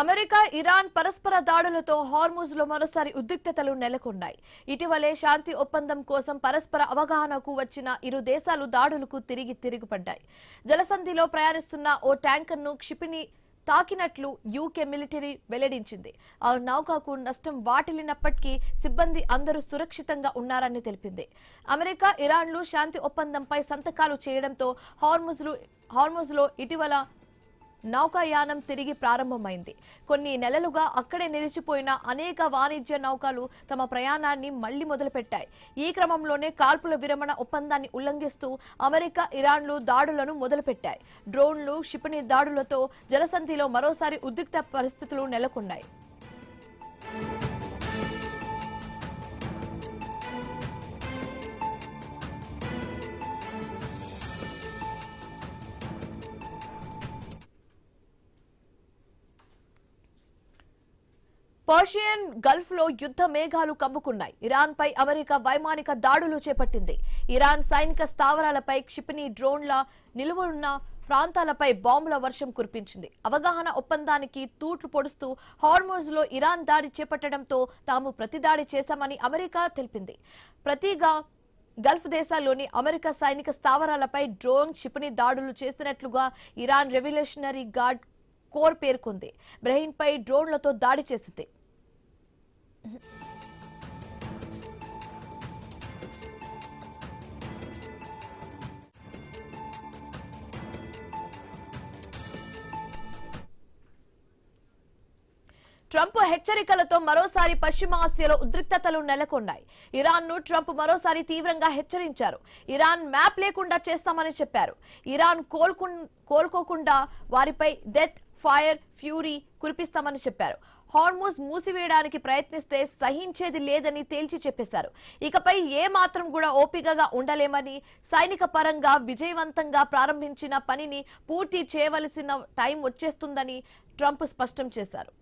America Iran పరస్పర దాడులతో Hormuz లో మరోసారి ఉద్రిక్తతలు నెలకొన్నాయి. ఇటీవలే శాంతి ఒప్పందం కోసం పరస్పర అవగాహనకు వచ్చిన ఇరు దేశాలు దాడులకు తిరిగిపడ్డాయి. జలసంధిలో ప్రయాణిస్తున్న ఓ ట్యాంకర్ను క్షిపణి తాకినట్లు యూకే మిలిటరీ వెల్లడించింది. ఆ నౌకకు నష్టం వాటిల్లినప్పటికీ సిబ్బంది అందరూ సురక్షితంగా ఉన్నారని తెలిపింది. అమెరికా ఇరాన్లు శాంతి ఒప్పందంపై సంతకాలు చేయడంతో హార్ముజ్ లో ఇటీవల నౌకాయానం తిరిగి ప్రారంభమైంది. కొన్ని నెలలుగా అక్కడే నిలిచిపోయిన అనేక వాణిజ్య నౌకలు తమ ప్రయాణాన్ని మళ్లీ మొదలుపెట్టాయి. ఈ క్రమంలోనే కాల్పుల విరమణ ఒప్పందాన్ని ఉల్లంఘిస్తూ అమెరికా ఇరాన్లు దాడులను మొదలుపెట్టాయి. డ్రోన్లు, క్షిపణి దాడులతో జలసంధిలో మరోసారి ఉద్రిక్త పరిస్థితులు నెలకొన్నాయి. పర్షియన్ గల్ఫ్ లో యుద్ధ మేఘాలు కమ్ముకున్నాయి. ఇరాన్ పై అమెరికా వైమానిక దాడులు చేపట్టింది. ఇరాన్ సైనిక స్థావరాలపై క్షిపణి, డ్రోన్ల నిలువనున్న ప్రాంతాలపై బాంబుల వర్షం కురిపించింది. అవగాహన ఒప్పందానికి తూట్లు పొడుస్తూ హార్ముజ్ లో ఇరాన్ దాడి చేపట్టడంతో తాము ప్రతిదాడి చేశామని అమెరికా తెలిపింది. ప్రతిగా గల్ఫ్ దేశాల్లోని అమెరికా సైనిక స్థావరాలపై డ్రోన్, క్షిపణి దాడులు చేసినట్లుగా ఇరాన్ రెవల్యూషనరీ గార్డ్ కోర్ పేర్కొంది. బహ్రెయిన్ పై డ్రోన్లతో దాడి చేసింది. ట్రంప్ హెచ్చరికలతో మరోసారి పశ్చిమ ఆసియాలో ఉద్రిక్తతలు నెలకొన్నాయి. ఇరాన్ ను ట్రంప్ మరోసారి తీవ్రంగా హెచ్చరించారు. ఇరాన్ మ్యాప్ లేకుండా చేస్తామని చెప్పారు. ఇరాన్ కోలుకోకుండా వారిపై డెత్, ఫైర్, ఫ్యూరీ కురిపిస్తామని చెప్పారు. హార్ముజ్ మూసివేయడానికి ప్రయత్నిస్తే సహించేది లేదని తేల్చి చెప్పేశారు. ఇకపై ఏ మాత్రం కూడా ఓపికగా ఉండలేమని, సైనిక పరంగా విజయవంతంగా ప్రారంభించిన పనిని పూర్తి చేయవలసిన టైం వచ్చేస్తుందని ట్రంప్ స్పష్టం చేశారు.